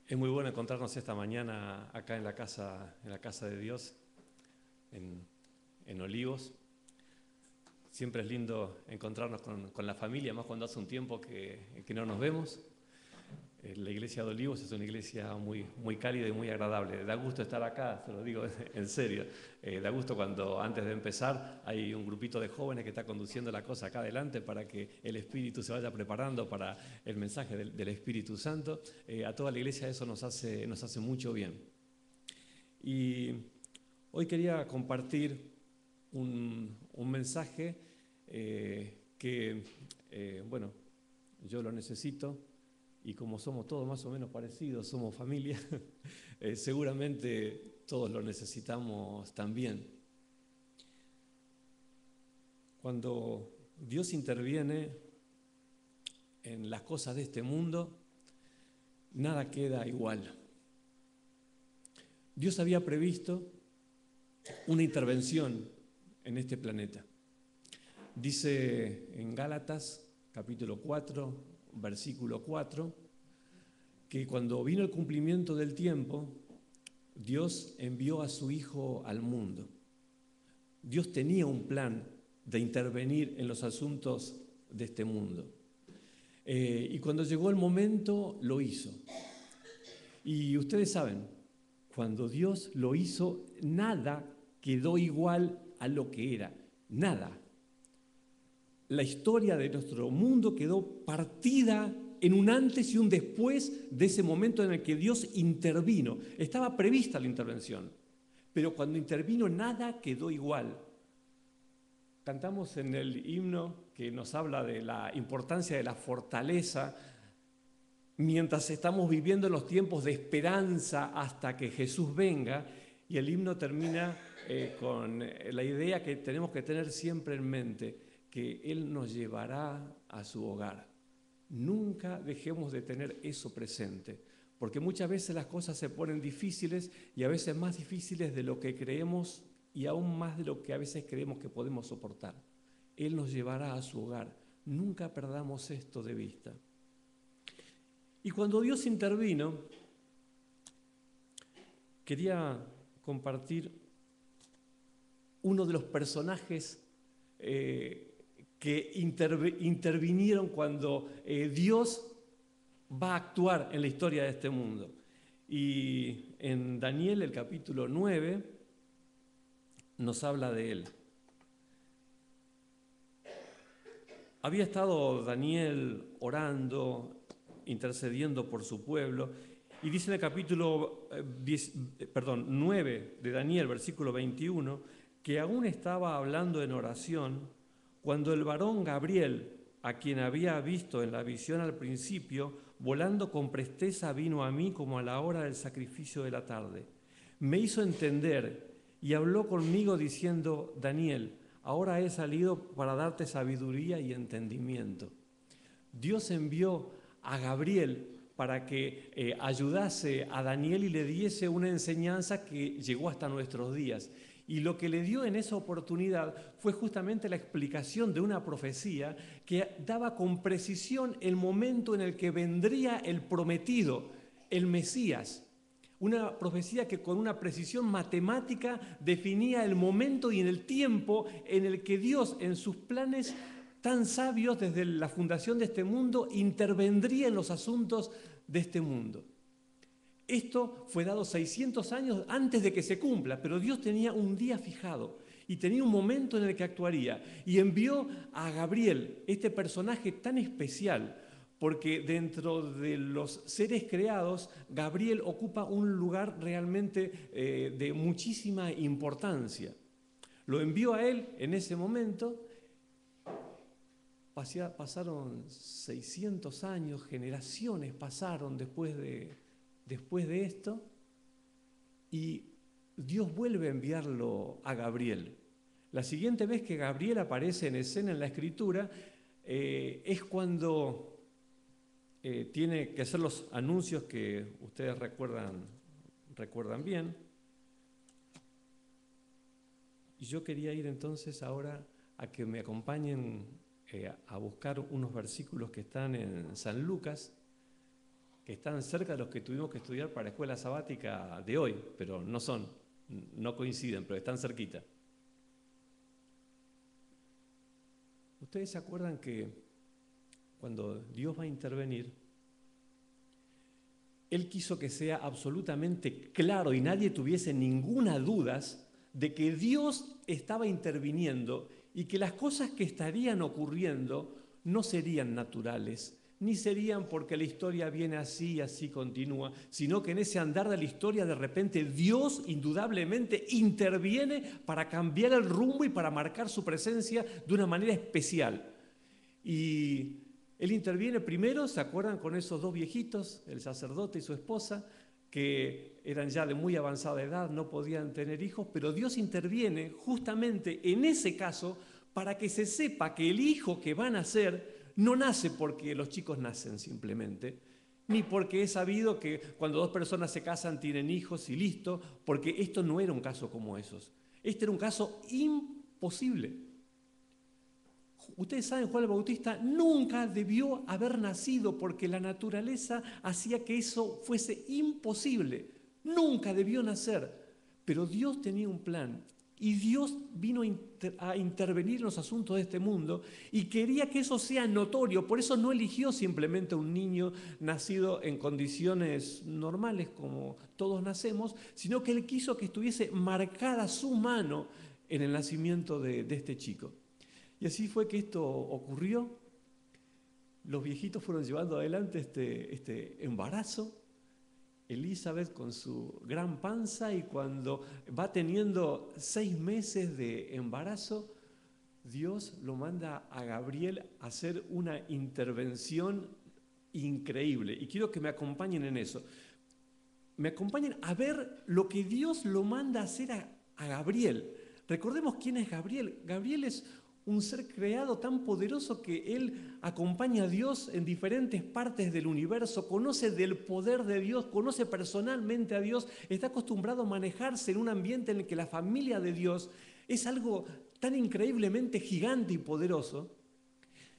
Es muy bueno encontrarnos esta mañana acá en la casa de Dios, en Olivos. Siempre es lindo encontrarnos con la familia, más cuando hace un tiempo que no nos vemos. La iglesia de Olivos es una iglesia muy cálida y muy agradable. Da gusto estar acá, se lo digo en serio. Da gusto cuando antes de empezar hay un grupito de jóvenes que está conduciendo la cosa acá adelante para que el Espíritu se vaya preparando para el mensaje del Espíritu Santo. A toda la iglesia eso nos hace mucho bien. Y hoy quería compartir un mensaje bueno, yo lo necesito. Y como somos todos más o menos parecidos, somos familia, seguramente todos lo necesitamos también. Cuando Dios interviene en las cosas de este mundo, nada queda igual. Dios había previsto una intervención en este planeta. Dice en Gálatas, capítulo 4, versículo 4, que cuando vino el cumplimiento del tiempo, Dios envió a su Hijo al mundo. Dios tenía un plan de intervenir en los asuntos de este mundo. Y cuando llegó el momento, lo hizo. Y ustedes saben, cuando Dios lo hizo, nada quedó igual a lo que era. Nada. La historia de nuestro mundo quedó partida en un antes y un después de ese momento en el que Dios intervino. Estaba prevista la intervención, pero cuando intervino nada quedó igual. Cantamos en el himno que nos habla de la importancia de la fortaleza mientras estamos viviendo los tiempos de esperanza hasta que Jesús venga, y el himno termina con la idea que tenemos que tener siempre en mente, que Él nos llevará a su hogar. Nunca dejemos de tener eso presente, porque muchas veces las cosas se ponen difíciles y a veces más difíciles de lo que creemos y aún más de lo que a veces creemos que podemos soportar. Él nos llevará a su hogar. Nunca perdamos esto de vista. Y cuando Dios intervino, quería compartir uno de los personajes que intervinieron cuando Dios va a actuar en la historia de este mundo. Y en Daniel, el capítulo 9, nos habla de él. Había estado Daniel orando, intercediendo por su pueblo, y dice en el capítulo 9 de Daniel, versículo 21, que aún estaba hablando en oración cuando el varón Gabriel, a quien había visto en la visión al principio, volando con presteza vino a mí como a la hora del sacrificio de la tarde. Me hizo entender y habló conmigo diciendo: Daniel, ahora he salido para darte sabiduría y entendimiento. Dios envió a Gabriel para que ayudase a Daniel y le diese una enseñanza que llegó hasta nuestros días. Y lo que le dio en esa oportunidad fue justamente la explicación de una profecía que daba con precisión el momento en el que vendría el prometido, el Mesías. Una profecía que con una precisión matemática definía el momento y en el tiempo en el que Dios, en sus planes tan sabios desde la fundación de este mundo, intervendría en los asuntos de este mundo. Esto fue dado 600 años antes de que se cumpla, pero Dios tenía un día fijado y tenía un momento en el que actuaría. Y envió a Gabriel, este personaje tan especial, porque dentro de los seres creados, Gabriel ocupa un lugar realmente de muchísima importancia. Lo envió a él en ese momento. Pasaron 600 años, generaciones pasaron después de esto, y Dios vuelve a enviarlo a Gabriel. La siguiente vez que Gabriel aparece en escena en la Escritura es cuando tiene que hacer los anuncios que ustedes recuerdan bien. Y yo quería ir entonces ahora a que me acompañen a buscar unos versículos que están en San Lucas, que están cerca de los que tuvimos que estudiar para la escuela sabática de hoy, pero no coinciden, pero están cerquita. ¿Ustedes se acuerdan que cuando Dios va a intervenir, Él quiso que sea absolutamente claro y nadie tuviese ninguna duda de que Dios estaba interviniendo y que las cosas que estarían ocurriendo no serían naturales, ni serían porque la historia viene así y así continúa, sino que en ese andar de la historia de repente Dios indudablemente interviene para cambiar el rumbo y para marcar su presencia de una manera especial. Y Él interviene primero, ¿se acuerdan? Con esos dos viejitos, el sacerdote y su esposa, que eran ya de muy avanzada edad, no podían tener hijos, pero Dios interviene justamente en ese caso para que se sepa que el hijo que va a nacer no nace porque los chicos nacen simplemente, ni porque es sabido que cuando dos personas se casan tienen hijos y listo, porque esto no era un caso como esos. Este era un caso imposible. Ustedes saben, Juan el Bautista nunca debió haber nacido porque la naturaleza hacía que eso fuese imposible. Nunca debió nacer. Pero Dios tenía un plan y Dios vino a intervenir en los asuntos de este mundo y quería que eso sea notorio. Por eso no eligió simplemente un niño nacido en condiciones normales como todos nacemos, sino que Él quiso que estuviese marcada su mano en el nacimiento de este chico. Y así fue que esto ocurrió. Los viejitos fueron llevando adelante este embarazo. Elizabeth con su gran panza, y cuando va teniendo 6 meses de embarazo, Dios lo manda a Gabriel a hacer una intervención increíble. Y quiero que me acompañen en eso. Me acompañen a ver lo que Dios lo manda a hacer a Gabriel. Recordemos quién es Gabriel. Gabriel es un ser creado tan poderoso que él acompaña a Dios en diferentes partes del universo, conoce del poder de Dios, conoce personalmente a Dios, está acostumbrado a manejarse en un ambiente en el que la familia de Dios es algo tan increíblemente gigante y poderoso.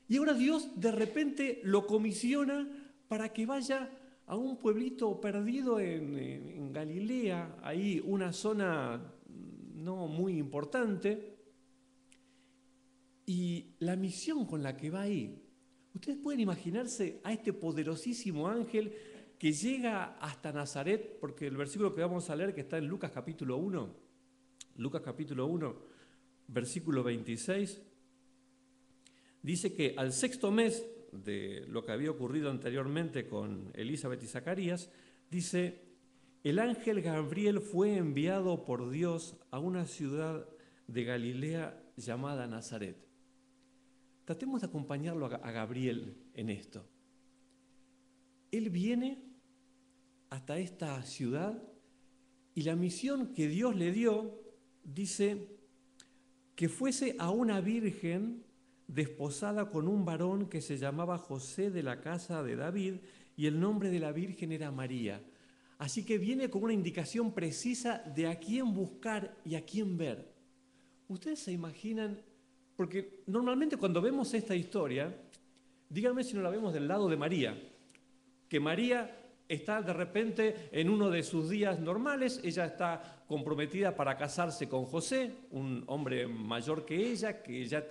Y ahora Dios de repente lo comisiona para que vaya a un pueblito perdido en Galilea, ahí una zona no muy importante. Y la misión con la que va ahí, ustedes pueden imaginarse a este poderosísimo ángel que llega hasta Nazaret, porque el versículo que vamos a leer, que está en Lucas capítulo 1, versículo 26, dice que al 6.º mes de lo que había ocurrido anteriormente con Elizabeth y Zacarías, dice: el ángel Gabriel fue enviado por Dios a una ciudad de Galilea llamada Nazaret. Tratemos de acompañarlo a Gabriel en esto. Él viene hasta esta ciudad y la misión que Dios le dio dice que fuese a una virgen desposada con un varón que se llamaba José, de la casa de David, y el nombre de la virgen era María. Así que viene con una indicación precisa de a quién buscar y a quién ver. ¿Ustedes se imaginan? Porque normalmente cuando vemos esta historia, díganme si no la vemos del lado de María, que María está de repente en uno de sus días normales, ella está comprometida para casarse con José, un hombre mayor que ella, que ya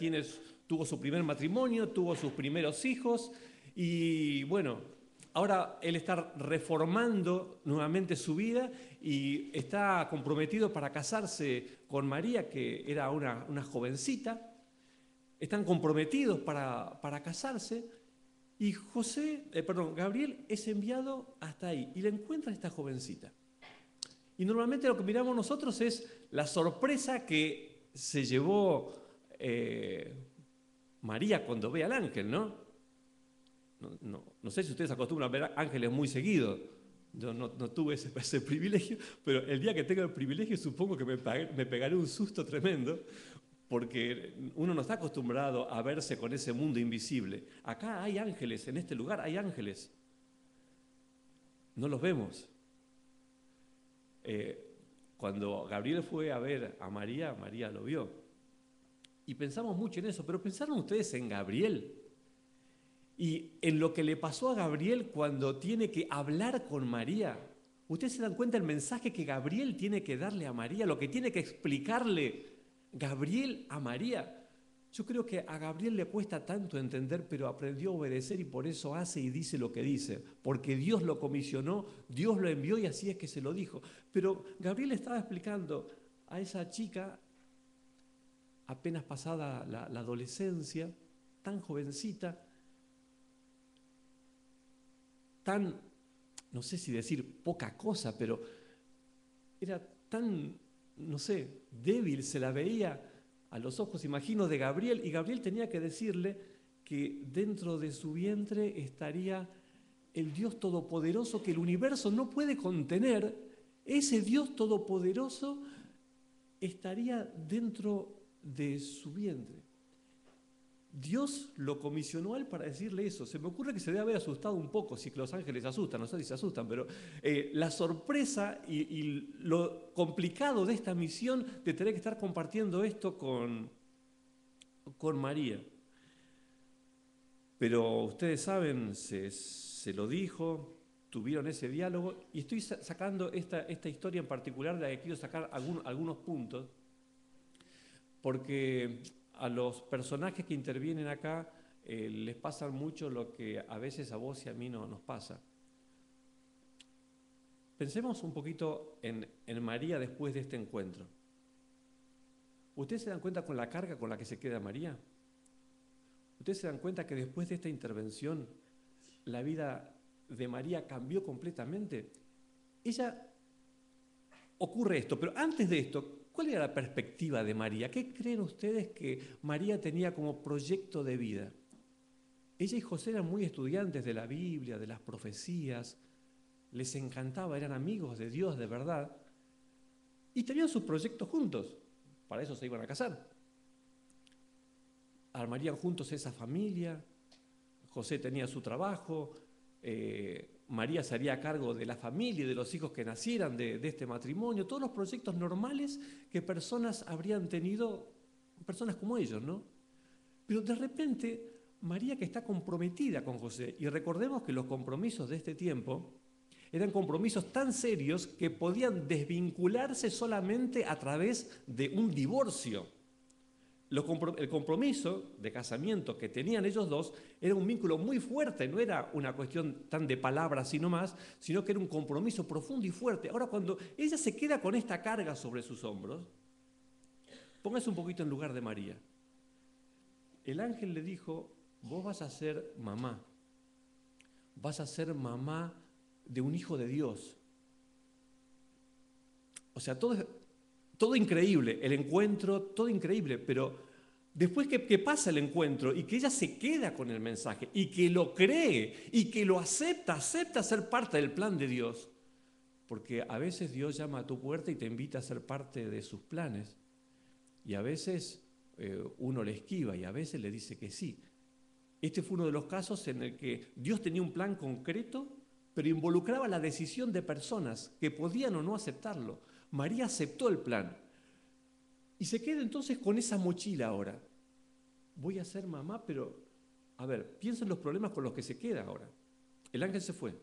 tuvo su primer matrimonio, tuvo sus primeros hijos, y bueno, ahora él está reformando nuevamente su vida y está comprometido para casarse con María, que era una jovencita. Están comprometidos para casarse, y Gabriel es enviado hasta ahí y le encuentra a esta jovencita. Y normalmente lo que miramos nosotros es la sorpresa que se llevó María cuando ve al ángel, ¿no? No sé si ustedes acostumbran a ver ángeles muy seguido. Yo no tuve ese privilegio, pero el día que tenga el privilegio supongo que me pegaré un susto tremendo, porque uno no está acostumbrado a verse con ese mundo invisible. Acá hay ángeles, en este lugar hay ángeles. No los vemos. Cuando Gabriel fue a ver a María, María lo vio. Y pensamos mucho en eso, pero ¿pensaron ustedes en Gabriel? Y en lo que le pasó a Gabriel cuando tiene que hablar con María, ustedes se dan cuenta del mensaje que Gabriel tiene que darle a María, lo que tiene que explicarle Gabriel a María. Yo creo que a Gabriel le cuesta tanto entender, pero aprendió a obedecer y por eso hace y dice lo que dice, porque Dios lo comisionó, Dios lo envió y así es que se lo dijo. Pero Gabriel estaba explicando a esa chica, apenas pasada la adolescencia, tan jovencita, tan, no sé si decir poca cosa, pero era tan, no sé, débil, se la veía a los ojos, imagino, de Gabriel, y Gabriel tenía que decirle que dentro de su vientre estaría el Dios todopoderoso que el universo no puede contener. Ese Dios todopoderoso estaría dentro de su vientre. Dios lo comisionó a él para decirle eso. Se me ocurre que se debe haber asustado un poco, si los ángeles se asustan, no sé si se asustan, pero la sorpresa y lo complicado de esta misión de tener que estar compartiendo esto con María. Pero ustedes saben, se lo dijo, tuvieron ese diálogo, y estoy sacando esta historia en particular de la que quiero sacar algunos puntos, porque a los personajes que intervienen acá les pasa mucho lo que a veces a vos y a mí no nos pasa. Pensemos un poquito en María después de este encuentro. ¿Ustedes se dan cuenta con la carga con la que se queda María? ¿Ustedes se dan cuenta que después de esta intervención la vida de María cambió completamente? Ocurre esto, pero antes de esto, ¿cuál era la perspectiva de María? ¿Qué creen ustedes que María tenía como proyecto de vida? Ella y José eran muy estudiantes de la Biblia, de las profecías, les encantaba, eran amigos de Dios de verdad, y tenían sus proyectos juntos, para eso se iban a casar. Armarían juntos esa familia, José tenía su trabajo, María se haría cargo de la familia y de los hijos que nacieran de este matrimonio, todos los proyectos normales que personas habrían tenido, personas como ellos, ¿no? Pero de repente, María que está comprometida con José, y recordemos que los compromisos de este tiempo eran compromisos tan serios que podían desvincularse solamente a través de un divorcio. El compromiso de casamiento que tenían ellos dos era un vínculo muy fuerte, no era una cuestión tan de palabras sino más, sino que era un compromiso profundo y fuerte. Ahora, cuando ella se queda con esta carga sobre sus hombros, póngase un poquito en lugar de María. El ángel le dijo, vos vas a ser mamá de un hijo de Dios. O sea, todo increíble, el encuentro, todo increíble, pero después que pasa el encuentro y que ella se queda con el mensaje y que lo cree y que lo acepta ser parte del plan de Dios, porque a veces Dios llama a tu puerta y te invita a ser parte de sus planes, y a veces uno le esquiva y a veces le dice que sí. Este fue uno de los casos en el que Dios tenía un plan concreto, pero involucraba la decisión de personas que podían o no aceptarlo. María aceptó el plan y se queda entonces con esa mochila ahora. Voy a ser mamá, pero, a ver, piensa en los problemas con los que se queda ahora. El ángel se fue.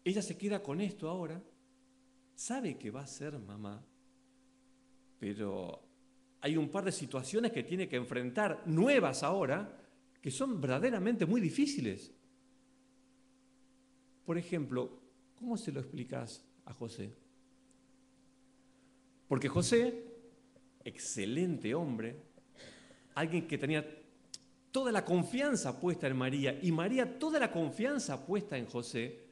Ella se queda con esto ahora, sabe que va a ser mamá, pero hay un par de situaciones que tiene que enfrentar, nuevas ahora, que son verdaderamente muy difíciles. Por ejemplo, ¿cómo se lo explicás a José? Porque José, excelente hombre, alguien que tenía toda la confianza puesta en María y María toda la confianza puesta en José,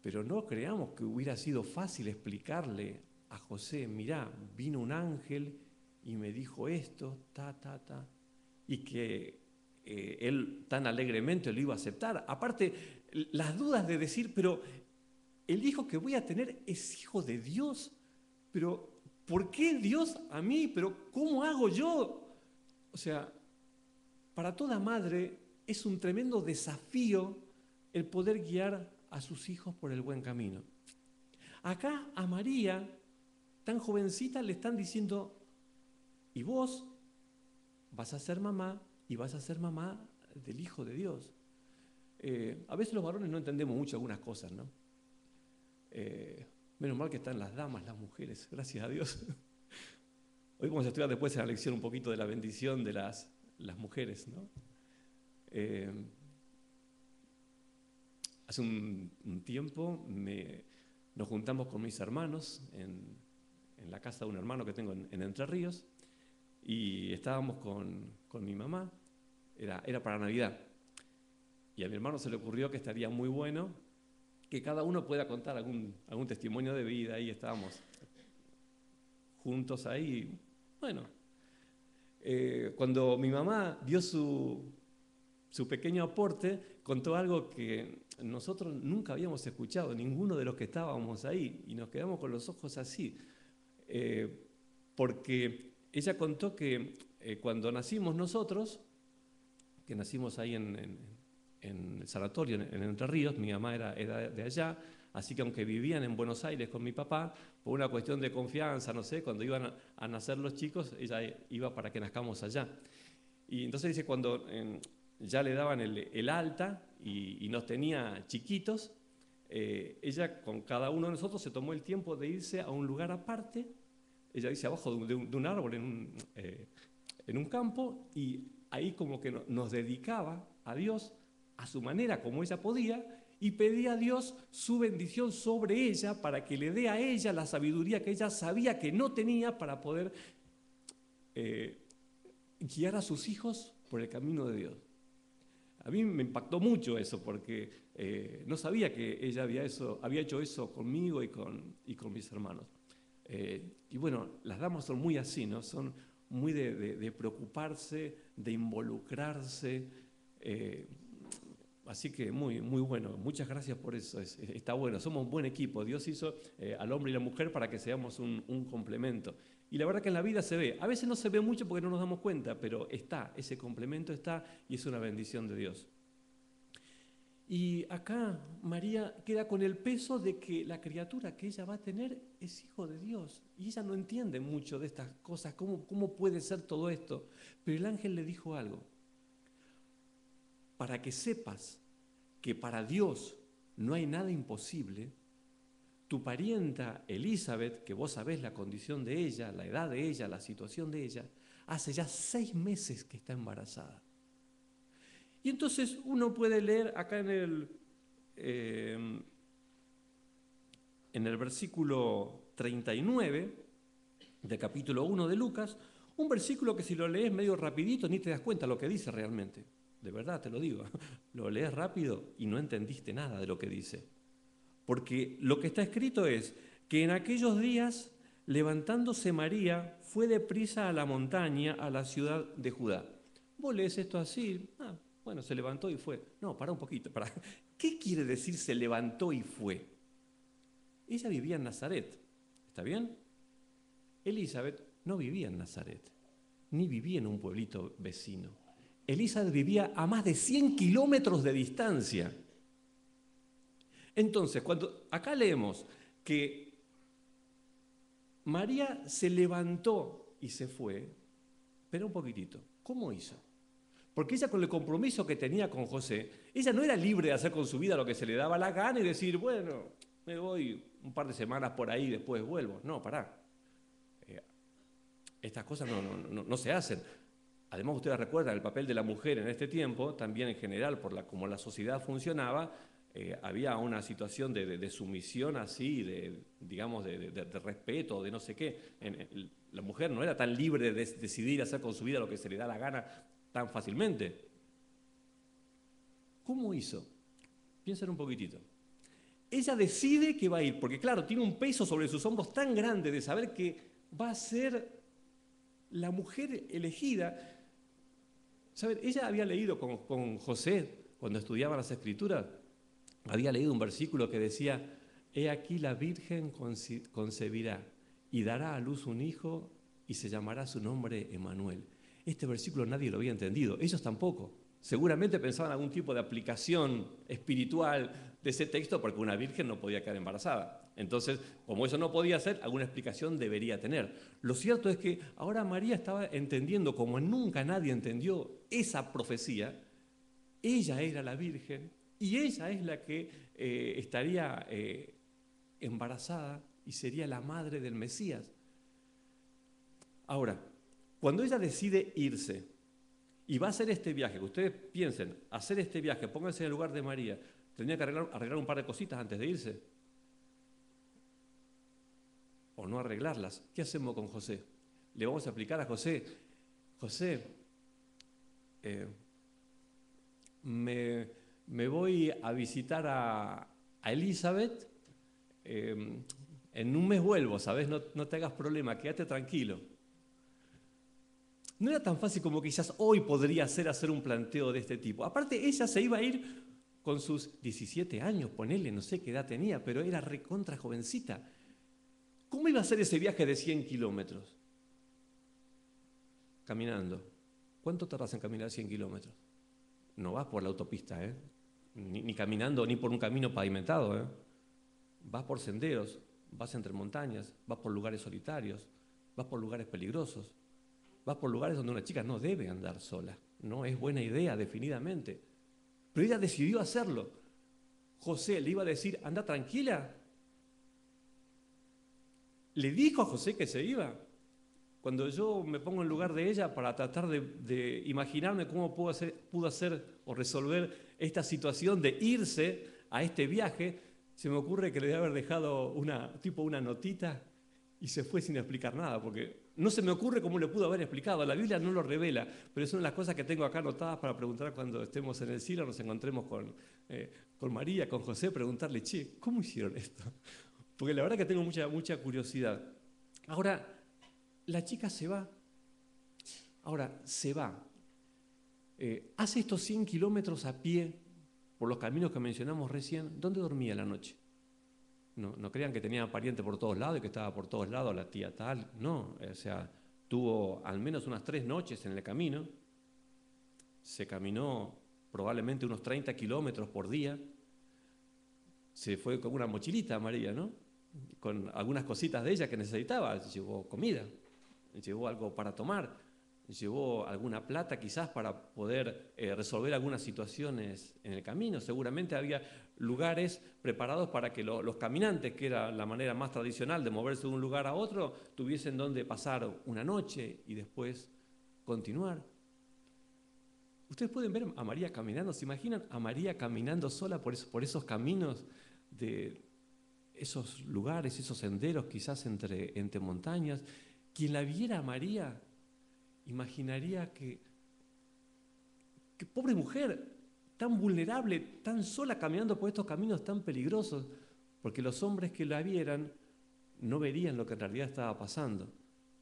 pero no creamos que hubiera sido fácil explicarle a José, mirá, vino un ángel y me dijo esto, y que él tan alegremente lo iba a aceptar. Aparte, las dudas de decir, pero el hijo que voy a tener es hijo de Dios, pero ¿por qué Dios a mí? ¿Pero cómo hago yo? O sea, para toda madre es un tremendo desafío el poder guiar a sus hijos por el buen camino. Acá a María, tan jovencita, le están diciendo, y vos vas a ser mamá y vas a ser mamá del Hijo de Dios. A veces los varones no entendemos mucho algunas cosas, ¿no? Menos mal que están las damas, las mujeres, gracias a Dios. Hoy vamos a estudiar después en la lección un poquito de la bendición de las mujeres, ¿no? Hace un tiempo nos juntamos con mis hermanos en la casa de un hermano que tengo en Entre Ríos y estábamos con mi mamá, era para Navidad. Y a mi hermano se le ocurrió que estaría muy bueno que cada uno pueda contar algún testimonio de vida, y estábamos juntos ahí. Bueno, cuando mi mamá dio su pequeño aporte, contó algo que nosotros nunca habíamos escuchado, ninguno de los que estábamos ahí, y nos quedamos con los ojos así, porque ella contó que cuando nacimos nosotros, que nacimos ahí en el sanatorio, en Entre Ríos, mi mamá era de allá, así que aunque vivían en Buenos Aires con mi papá, por una cuestión de confianza, no sé, cuando iban a nacer los chicos, ella iba para que nazcamos allá. Y entonces dice, cuando ya le daban el alta y nos tenía chiquitos, ella con cada uno de nosotros se tomó el tiempo de irse a un lugar aparte, ella dice abajo de un árbol en un campo, y ahí como que nos dedicaba a Dios a su manera, como ella podía, y pedía a Dios su bendición sobre ella para que le dé a ella la sabiduría que ella sabía que no tenía para poder guiar a sus hijos por el camino de Dios. A mí me impactó mucho eso, porque no sabía que ella había hecho eso conmigo y con mis hermanos. Y bueno, las damas son muy así, ¿no? Son muy de preocuparse, de involucrarse. Así que muy, muy bueno. Muchas gracias por eso. Está bueno. Somos un buen equipo. Dios hizo al hombre y la mujer para que seamos un complemento. Y la verdad que en la vida se ve. A veces no se ve mucho porque no nos damos cuenta, pero ese complemento está, y es una bendición de Dios. Y acá María queda con el peso de que la criatura que ella va a tener es hijo de Dios. Y ella no entiende mucho de estas cosas, cómo puede ser todo esto. Pero el ángel le dijo algo. Para que sepas que para Dios no hay nada imposible, tu parienta Elizabeth, que vos sabés la condición de ella, la edad de ella, la situación de ella, hace ya 6 meses que está embarazada. Y entonces uno puede leer acá en el versículo 39 del capítulo 1 de Lucas, un versículo que si lo lees medio rapidito ni te das cuenta lo que dice realmente. De verdad te lo digo, lo lees rápido y no entendiste nada de lo que dice. Porque lo que está escrito es que en aquellos días, levantándose María, fue deprisa a la montaña, a la ciudad de Judá. Vos lees esto así, bueno, se levantó y fue. No, pará un poquito, pará. ¿Qué quiere decir se levantó y fue? Ella vivía en Nazaret, ¿está bien? Elizabeth no vivía en Nazaret, ni vivía en un pueblito vecino. Elizabeth vivía a más de 100 kilómetros de distancia. Entonces, cuando acá leemos que María se levantó y se fue, espera un poquitito, ¿cómo hizo? Porque ella, con el compromiso que tenía con José, ella no era libre de hacer con su vida lo que se le daba la gana y decir, bueno, me voy un par de semanas por ahí y después vuelvo. No, pará. Estas cosas no se hacen. Además, ustedes recuerdan el papel de la mujer en este tiempo, también en general, como la sociedad funcionaba, había una situación de sumisión así, digamos, de respeto, de no sé qué. La mujer no era tan libre de decidir hacer con su vida lo que se le da la gana tan fácilmente. ¿Cómo hizo? Piensen un poquitito. Ella decide que va a ir, porque claro, tiene un peso sobre sus hombros tan grande de saber que va a ser la mujer elegida. ¿Saben? Ella había leído con José, cuando estudiaba las Escrituras, había leído un versículo que decía, he aquí la Virgen concebirá y dará a luz un hijo y se llamará su nombre Emmanuel. Este versículo nadie lo había entendido, ellos tampoco. Seguramente pensaban en algún tipo de aplicación espiritual de ese texto porque una virgen no podía quedar embarazada. Entonces, como eso no podía ser, alguna explicación debería tener. Lo cierto es que ahora María estaba entendiendo, como nunca nadie entendió esa profecía, ella era la virgen y ella es la que estaría embarazada y sería la madre del Mesías. Ahora, cuando ella decide irse y va a hacer este viaje, que ustedes piensen, hacer este viaje, pónganse en el lugar de María, tendría que arreglar un par de cositas antes de irse. O no arreglarlas. ¿Qué hacemos con José? Le vamos a explicar a José, José, me voy a visitar a Elizabeth, en un mes vuelvo, ¿sabes? No te hagas problema, quédate tranquilo. No era tan fácil como quizás hoy podría ser hacer un planteo de este tipo. Aparte, ella se iba a ir con sus 17 años, ponele, no sé qué edad tenía, pero era recontra jovencita. ¿Cómo iba a ser ese viaje de 100 kilómetros? Caminando. ¿Cuánto tardas en caminar 100 kilómetros? No vas por la autopista, ¿eh? Ni caminando, ni por un camino pavimentado, ¿eh? Vas por senderos, vas entre montañas, vas por lugares solitarios, vas por lugares peligrosos, vas por lugares donde una chica no debe andar sola. No es buena idea, definidamente. Pero ella decidió hacerlo. José le iba a decir, anda tranquila. Le dijo a José que se iba. Cuando yo me pongo en lugar de ella para tratar de imaginarme cómo pudo hacer o resolver esta situación de irse a este viaje, se me ocurre que le debe haber dejado una notita y se fue sin explicar nada, porque no se me ocurre cómo le pudo haber explicado. La Biblia no lo revela, pero es una de las cosas que tengo acá anotadas para preguntar cuando estemos en el cielo, nos encontremos con María, con José, preguntarle, che, ¿cómo hicieron esto? Porque la verdad que tengo mucha curiosidad. Ahora, la chica se va. Ahora, se va. Hace estos 100 kilómetros a pie, por los caminos que mencionamos recién. ¿Dónde dormía la noche? No crean que tenía pariente por todos lados y que estaba por todos lados la tía tal. No, o sea, tuvo al menos unas 3 noches en el camino. Se caminó probablemente unos 30 kilómetros por día. Se fue con una mochilita María, ¿no? Con algunas cositas de ella que necesitaba. Llevó comida, llevó algo para tomar, llevó alguna plata quizás para poder resolver algunas situaciones en el camino. Seguramente había lugares preparados para que los caminantes, que era la manera más tradicional de moverse de un lugar a otro, tuviesen donde pasar una noche y después continuar. Ustedes pueden ver a María caminando, ¿se imaginan a María caminando sola por esos caminos de esos lugares, esos senderos quizás entre montañas? Quien la viera a María imaginaría que pobre mujer, tan vulnerable, tan sola caminando por estos caminos tan peligrosos, porque los hombres que la vieran no verían lo que en realidad estaba pasando.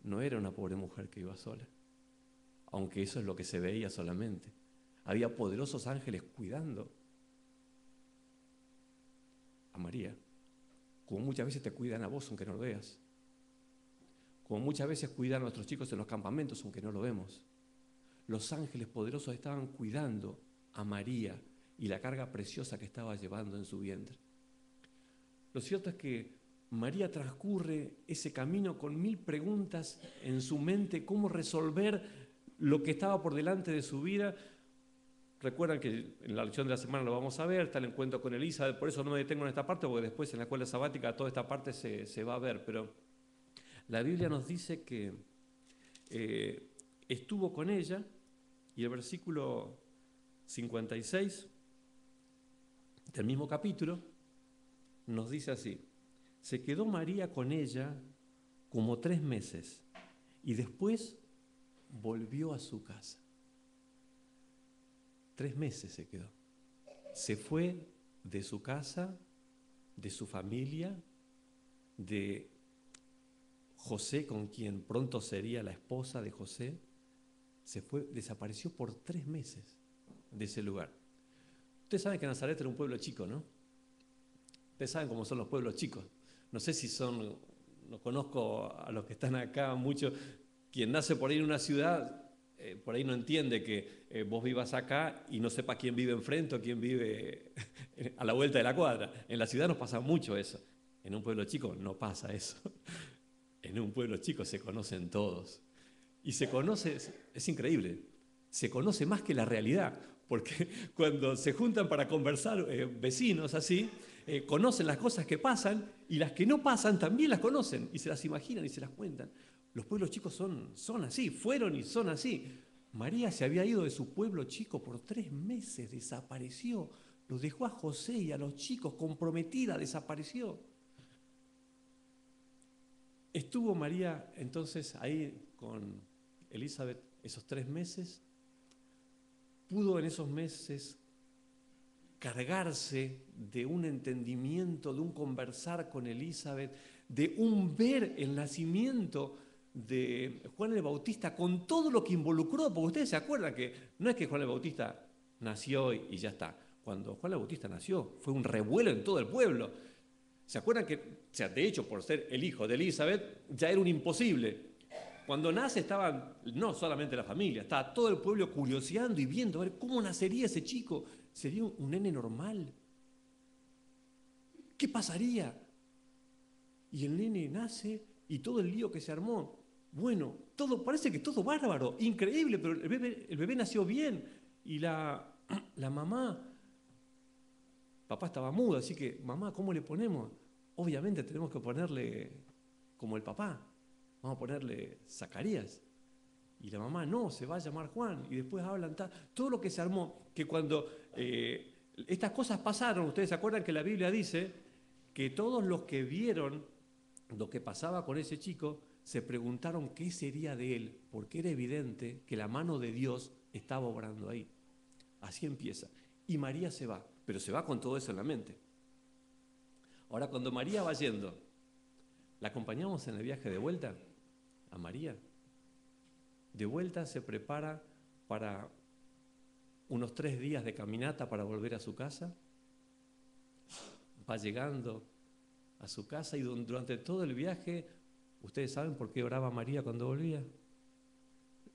No era una pobre mujer que iba sola, aunque eso es lo que se veía solamente. Había poderosos ángeles cuidando a María, como muchas veces te cuidan a vos aunque no lo veas, como muchas veces cuidan a nuestros chicos en los campamentos aunque no lo vemos. Los ángeles poderosos estaban cuidando a María y la carga preciosa que estaba llevando en su vientre. Lo cierto es que María transcurre ese camino con 1000 preguntas en su mente, cómo resolver lo que estaba por delante de su vida. Recuerdan que en la lección de la semana lo vamos a ver, está el encuentro con Elizabeth, por eso no me detengo en esta parte, porque después en la escuela sabática toda esta parte se va a ver, pero la Biblia nos dice que estuvo con ella, y el versículo 56 del mismo capítulo nos dice así: se quedó María con ella como 3 meses y después volvió a su casa. 3 meses se quedó. Se fue de su casa, de su familia, de José, con quien pronto sería la esposa de José. Se fue, desapareció por 3 meses de ese lugar. Ustedes saben que Nazaret era un pueblo chico, ¿no? Ustedes saben cómo son los pueblos chicos. No sé si no conozco a los que están acá mucho. Quien nace por ahí en una ciudad por ahí no entiende que vos vivas acá y no sepa quién vive enfrente o quién vive a la vuelta de la cuadra. En la ciudad nos pasa mucho eso. En un pueblo chico no pasa eso. En un pueblo chico se conocen todos. Y se conoce, es increíble, se conoce más que la realidad, porque cuando se juntan para conversar vecinos así, conocen las cosas que pasan y las que no pasan también las conocen y se las imaginan y se las cuentan. Los pueblos chicos son así, fueron y son así. María se había ido de su pueblo chico por 3 meses, desapareció, los dejó a José y a los chicos, comprometida, desapareció. Estuvo María entonces ahí con Elizabeth esos 3 meses, pudo en esos meses cargarse de un entendimiento, de un conversar con Elizabeth, de un ver el nacimiento de Juan el Bautista con todo lo que involucró, porque ustedes se acuerdan que no es que Juan el Bautista nació y ya está. Cuando Juan el Bautista nació fue un revuelo en todo el pueblo. ¿Se acuerdan que, o sea, de hecho, por ser el hijo de Elizabeth, ya era un imposible? Cuando nace estaban, no solamente la familia, estaba todo el pueblo curioseando y viendo a ver cómo nacería ese chico. ¿Sería un nene normal? ¿Qué pasaría? Y el nene nace y todo el lío que se armó. Bueno, todo, parece que todo bárbaro, increíble, pero el bebé nació bien. Y la mamá, papá estaba mudo, así que, mamá, ¿cómo le ponemos? Obviamente tenemos que ponerle como el papá. Vamos a ponerle Zacarías. Y la mamá, no, se va a llamar Juan. Y después hablan, todo lo que se armó, que cuando estas cosas pasaron, ustedes se acuerdan que la Biblia dice que todos los que vieron lo que pasaba con ese chico, se preguntaron qué sería de él, porque era evidente que la mano de Dios estaba obrando ahí. Así empieza. Y María se va, pero se va con todo eso en la mente. Ahora, cuando María va yendo, ¿la acompañamos en el viaje de vuelta a María? De vuelta se prepara para unos 3 días de caminata para volver a su casa. Va llegando a su casa y durante todo el viaje, ¿ustedes saben por qué oraba María cuando volvía?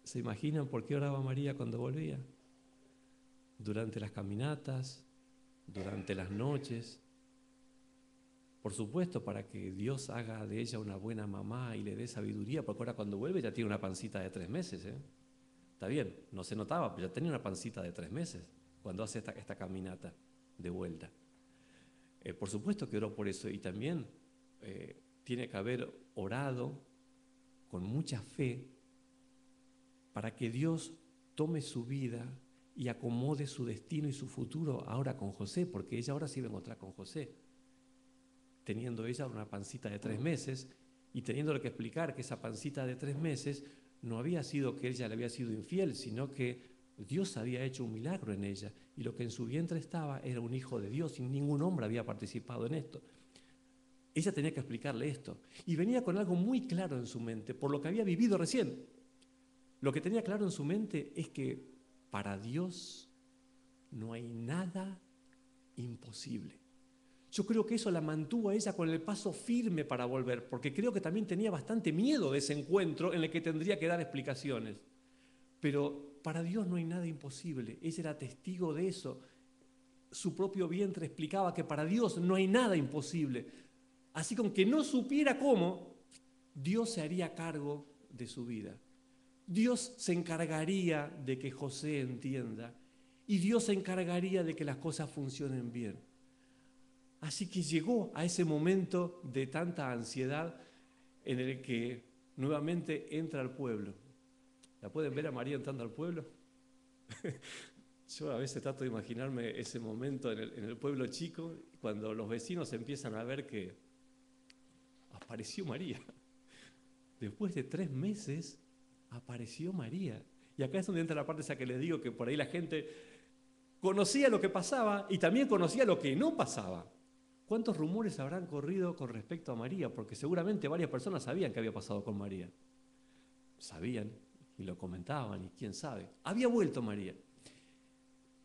¿Se imaginan por qué oraba María cuando volvía? Durante las caminatas, durante las noches. Por supuesto, para que Dios haga de ella una buena mamá y le dé sabiduría, porque ahora cuando vuelve ya tiene una pancita de 3 meses. Está bien, no se notaba, pero ya tenía una pancita de 3 meses cuando hace esta caminata de vuelta. Por supuesto que oró por eso y también tiene que haber orado con mucha fe para que Dios tome su vida y acomode su destino y su futuro ahora con José, porque ella ahora se iba a encontrar con José, teniendo ella una pancita de 3 meses y teniéndole que explicar que esa pancita de 3 meses no había sido que ella le había sido infiel, sino que Dios había hecho un milagro en ella y lo que en su vientre estaba era un hijo de Dios y ningún hombre había participado en esto. Ella tenía que explicarle esto y venía con algo muy claro en su mente, por lo que había vivido recién. Lo que tenía claro en su mente es que para Dios no hay nada imposible. Yo creo que eso la mantuvo a ella con el paso firme para volver, porque creo que también tenía bastante miedo de ese encuentro en el que tendría que dar explicaciones. Pero para Dios no hay nada imposible. Ella era testigo de eso. Su propio vientre explicaba que para Dios no hay nada imposible. Así que aunque no supiera cómo, Dios se haría cargo de su vida. Dios se encargaría de que José entienda y Dios se encargaría de que las cosas funcionen bien. Así que llegó a ese momento de tanta ansiedad en el que nuevamente entra al pueblo. ¿La pueden ver a María entrando al pueblo? Yo a veces trato de imaginarme ese momento en el pueblo chico, cuando los vecinos empiezan a ver que apareció María. Después de 3 meses apareció María. Y acá es donde entra la parte esa que les digo, que por ahí la gente conocía lo que pasaba y también conocía lo que no pasaba. ¿Cuántos rumores habrán corrido con respecto a María? Porque seguramente varias personas sabían qué había pasado con María. Sabían y lo comentaban y quién sabe. Había vuelto María.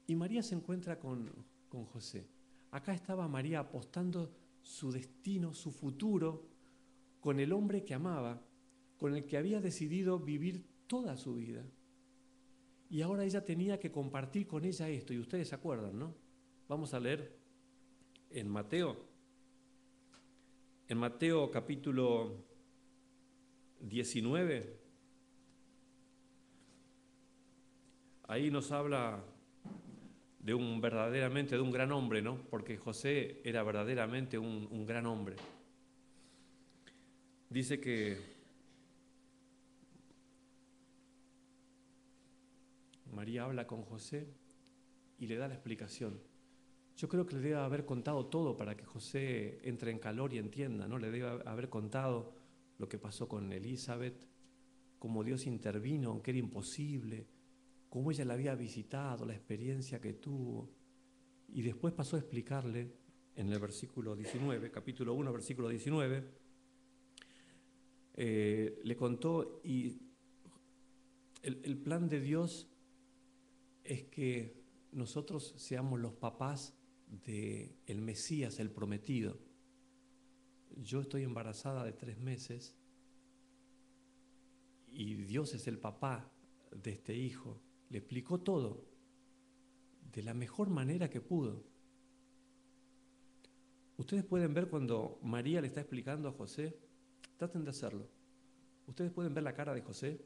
Y María se encuentra con José. Acá estaba María apostando su destino, su futuro, con el hombre que amaba, con el que había decidido vivir toda su vida. y ahora ella tenía que compartir con ella esto, y ustedes se acuerdan, ¿no? Vamos a leer en Mateo capítulo 19, ahí nos habla de un gran hombre, ¿no? Porque José era verdaderamente un gran hombre. Dice que María habla con José y le da la explicación. Yo creo que le debe haber contado todo para que José entre en calor y entienda, ¿no? Le debe haber contado lo que pasó con Elizabeth, cómo Dios intervino, aunque era imposible, cómo ella la había visitado, la experiencia que tuvo. Y después pasó a explicarle en el versículo 19, capítulo 1, versículo 19, le contó, y el plan de Dios es que nosotros seamos los papás del Mesías, el prometido. Yo estoy embarazada de 3 meses y Dios es el papá de este hijo. Le explicó todo de la mejor manera que pudo. Ustedes pueden ver cuando María le está explicando a José, traten de hacerlo. Ustedes pueden ver la cara de José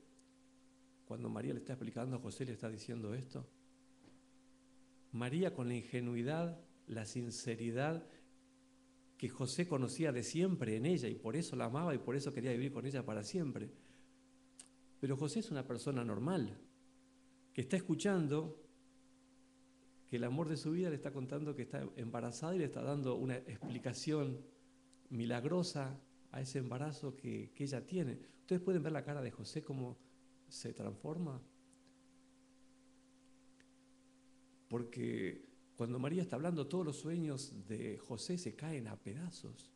cuando María le está explicando a José, le está diciendo esto. María, con la ingenuidad, la sinceridad que José conocía de siempre en ella, y por eso la amaba y por eso quería vivir con ella para siempre. Pero José es una persona normal, que está escuchando que el amor de su vida le está contando que está embarazada y le está dando una explicación milagrosa a ese embarazo que ella tiene. Ustedes pueden ver la cara de José cómo se transforma. Porque cuando María está hablando, todos los sueños de José se caen a pedazos.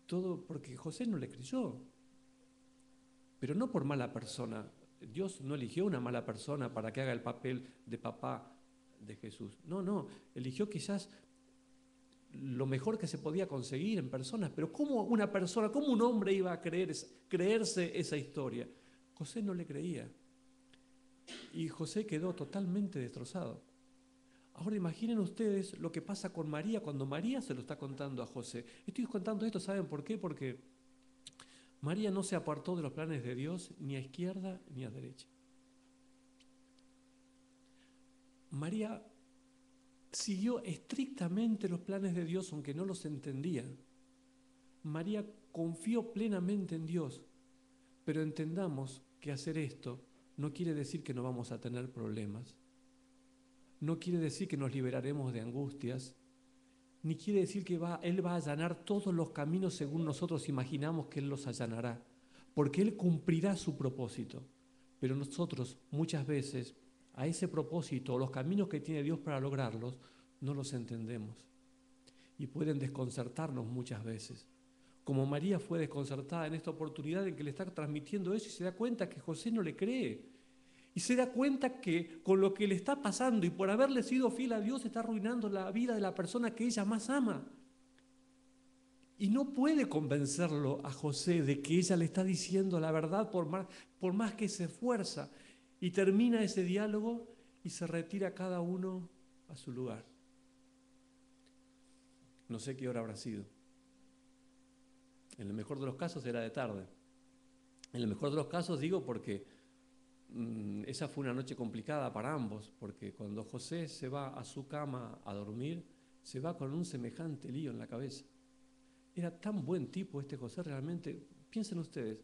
Todo porque José no le creyó. Pero no por mala persona. Dios no eligió una mala persona para que haga el papel de papá de Jesús. No, eligió quizás lo mejor que se podía conseguir en personas. Pero ¿cómo una persona, cómo un hombre iba a creerse esa historia? José no le creía. Y José quedó totalmente destrozado. Ahora imaginen ustedes lo que pasa con María cuando María se lo está contando a José. Estoy contando esto, ¿saben por qué? Porque María no se apartó de los planes de Dios ni a izquierda ni a derecha. María siguió estrictamente los planes de Dios aunque no los entendía. María confió plenamente en Dios, pero entendamos que hacer esto no quiere decir que no vamos a tener problemas, no quiere decir que nos liberaremos de angustias, ni quiere decir que Él va a allanar todos los caminos según nosotros imaginamos que Él los allanará, porque Él cumplirá su propósito. Pero nosotros muchas veces a ese propósito o los caminos que tiene Dios para lograrlos no los entendemos y pueden desconcertarnos muchas veces. Como María fue desconcertada en esta oportunidad en que le está transmitiendo eso y se da cuenta que José no le cree. Y se da cuenta que con lo que le está pasando y por haberle sido fiel a Dios está arruinando la vida de la persona que ella más ama. Y no puede convencerlo a José de que ella le está diciendo la verdad por más que se esfuerza. Y termina ese diálogo y se retira cada uno a su lugar. No sé qué hora habrá sido. En el mejor de los casos era de tarde. En el mejor de los casos digo porque esa fue una noche complicada para ambos, porque cuando José se va a su cama a dormir, se va con un semejante lío en la cabeza. Era tan buen tipo este José realmente, piensen ustedes,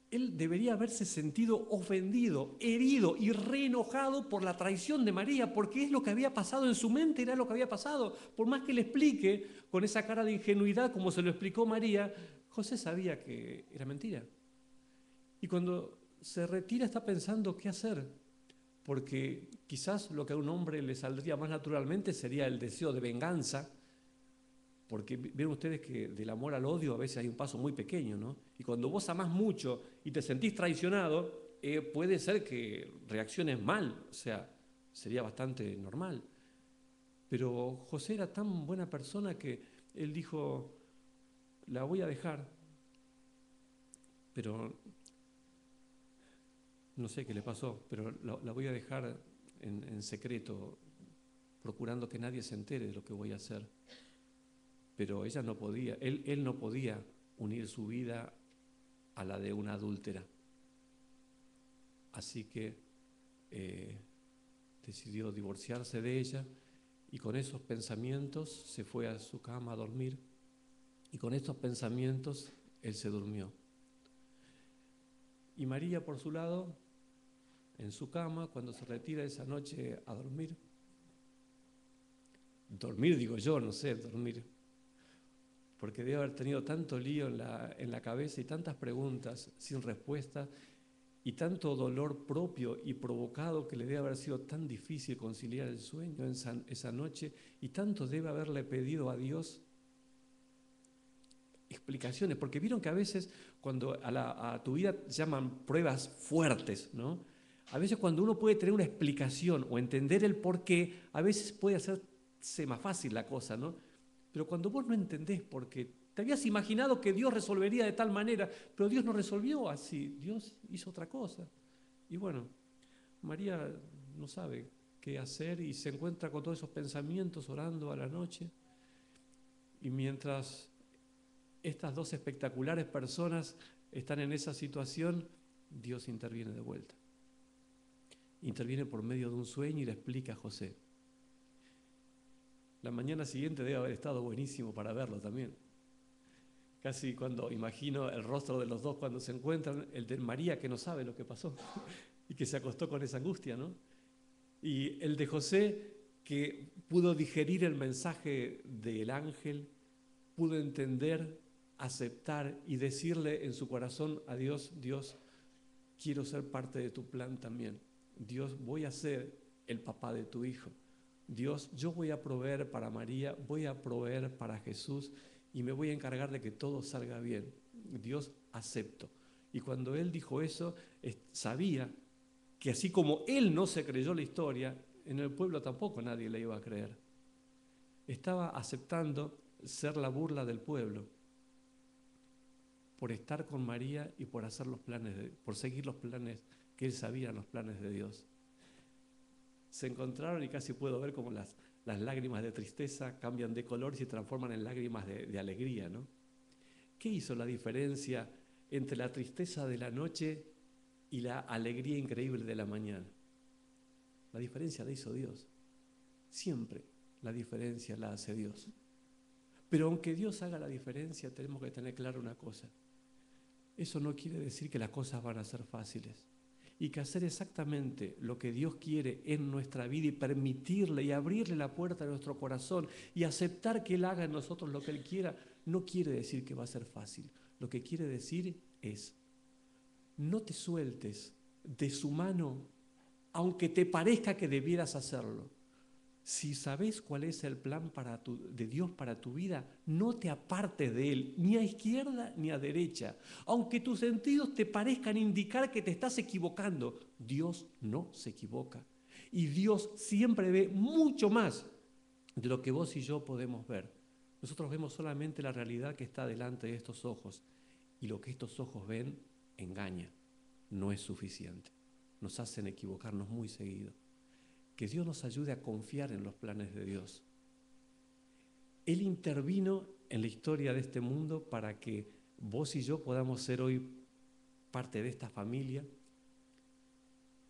él debería haberse sentido ofendido, herido y reenojado por la traición de María, porque es lo que había pasado en su mente, era lo que había pasado. Por más que le explique con esa cara de ingenuidad como se lo explicó María, José sabía que era mentira. Y cuando se retira está pensando qué hacer, porque quizás lo que a un hombre le saldría más naturalmente sería el deseo de venganza, porque ven ustedes que del amor al odio a veces hay un paso muy pequeño, ¿no? Y cuando vos amás mucho y te sentís traicionado, puede ser que reacciones mal, o sea, sería bastante normal. Pero José era tan buena persona que él dijo, la voy a dejar, pero no sé qué le pasó, pero la voy a dejar en secreto, procurando que nadie se entere de lo que voy a hacer. Pero ella no podía, él no podía unir su vida a la de una adúltera. Así que decidió divorciarse de ella y con esos pensamientos se fue a su cama a dormir y con estos pensamientos él se durmió. Y María, por su lado, en su cama, cuando se retira esa noche a dormir digo yo, no sé, dormir, porque debe haber tenido tanto lío en la cabeza y tantas preguntas sin respuesta y tanto dolor propio y provocado que le debe haber sido tan difícil conciliar el sueño esa noche y tanto debe haberle pedido a Dios explicaciones, porque vieron que a veces cuando a tu vida llaman pruebas fuertes, ¿no? A veces cuando uno puede tener una explicación o entender el por qué, a veces puede hacerse más fácil la cosa, ¿no? Pero cuando vos no entendés por qué, te habías imaginado que Dios resolvería de tal manera, pero Dios no resolvió así, Dios hizo otra cosa. Y bueno, María no sabe qué hacer y se encuentra con todos esos pensamientos orando a la noche. Y mientras estas dos espectaculares personas están en esa situación, Dios interviene de vuelta. Interviene por medio de un sueño y le explica a José. La mañana siguiente debe haber estado buenísimo para verlo también. Casi cuando imagino el rostro de los dos cuando se encuentran, el de María que no sabe lo que pasó y que se acostó con esa angustia, ¿no? Y el de José que pudo digerir el mensaje del ángel, pudo entender, aceptar y decirle en su corazón a Dios, Dios, quiero ser parte de tu plan también. Dios, voy a ser el papá de tu hijo. Dios, yo voy a proveer para María, voy a proveer para Jesús y me voy a encargar de que todo salga bien. Dios, acepto. Y cuando él dijo eso, sabía que así como él no se creyó la historia, en el pueblo tampoco nadie le iba a creer. Estaba aceptando ser la burla del pueblo por estar con María y por hacer los planes, por seguir los planes que él sabía, los planes de Dios. Se encontraron y casi puedo ver cómo las lágrimas de tristeza cambian de color y se transforman en lágrimas de alegría, ¿no? ¿Qué hizo la diferencia entre la tristeza de la noche y la alegría increíble de la mañana? La diferencia la hizo Dios. Siempre la diferencia la hace Dios. Pero aunque Dios haga la diferencia, tenemos que tener claro una cosa. Eso no quiere decir que las cosas van a ser fáciles. Y que hacer exactamente lo que Dios quiere en nuestra vida y permitirle y abrirle la puerta de nuestro corazón y aceptar que Él haga en nosotros lo que Él quiera, no quiere decir que va a ser fácil. Lo que quiere decir es, no te sueltes de su mano, aunque te parezca que debieras hacerlo. Si sabes cuál es el plan de Dios para tu vida, no te apartes de Él, ni a izquierda ni a derecha. Aunque tus sentidos te parezcan indicar que te estás equivocando, Dios no se equivoca. Y Dios siempre ve mucho más de lo que vos y yo podemos ver. Nosotros vemos solamente la realidad que está delante de estos ojos. Y lo que estos ojos ven engaña, no es suficiente. Nos hacen equivocarnos muy seguido. Que Dios nos ayude a confiar en los planes de Dios. Él intervino en la historia de este mundo para que vos y yo podamos ser hoy parte de esta familia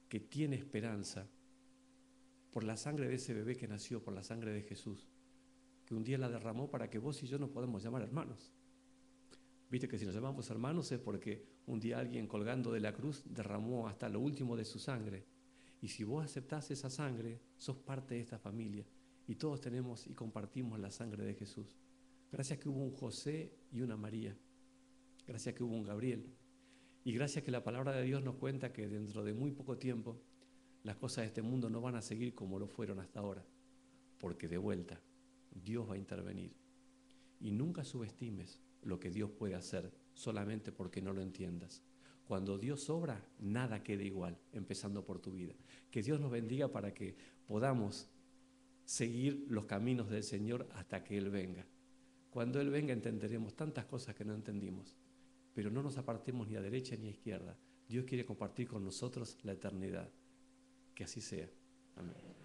que tiene esperanza por la sangre de ese bebé que nació, por la sangre de Jesús, que un día la derramó para que vos y yo nos podamos llamar hermanos. Viste que si nos llamamos hermanos es porque un día alguien colgando de la cruz derramó hasta lo último de su sangre. Y si vos aceptás esa sangre, sos parte de esta familia. Y todos tenemos y compartimos la sangre de Jesús. Gracias que hubo un José y una María. Gracias que hubo un Gabriel. Y gracias que la palabra de Dios nos cuenta que dentro de muy poco tiempo las cosas de este mundo no van a seguir como lo fueron hasta ahora. Porque de vuelta, Dios va a intervenir. Y nunca subestimes lo que Dios puede hacer solamente porque no lo entiendas. Cuando Dios obra, nada queda igual, empezando por tu vida. Que Dios nos bendiga para que podamos seguir los caminos del Señor hasta que Él venga. Cuando Él venga entenderemos tantas cosas que no entendimos, pero no nos apartemos ni a derecha ni a izquierda. Dios quiere compartir con nosotros la eternidad. Que así sea. Amén.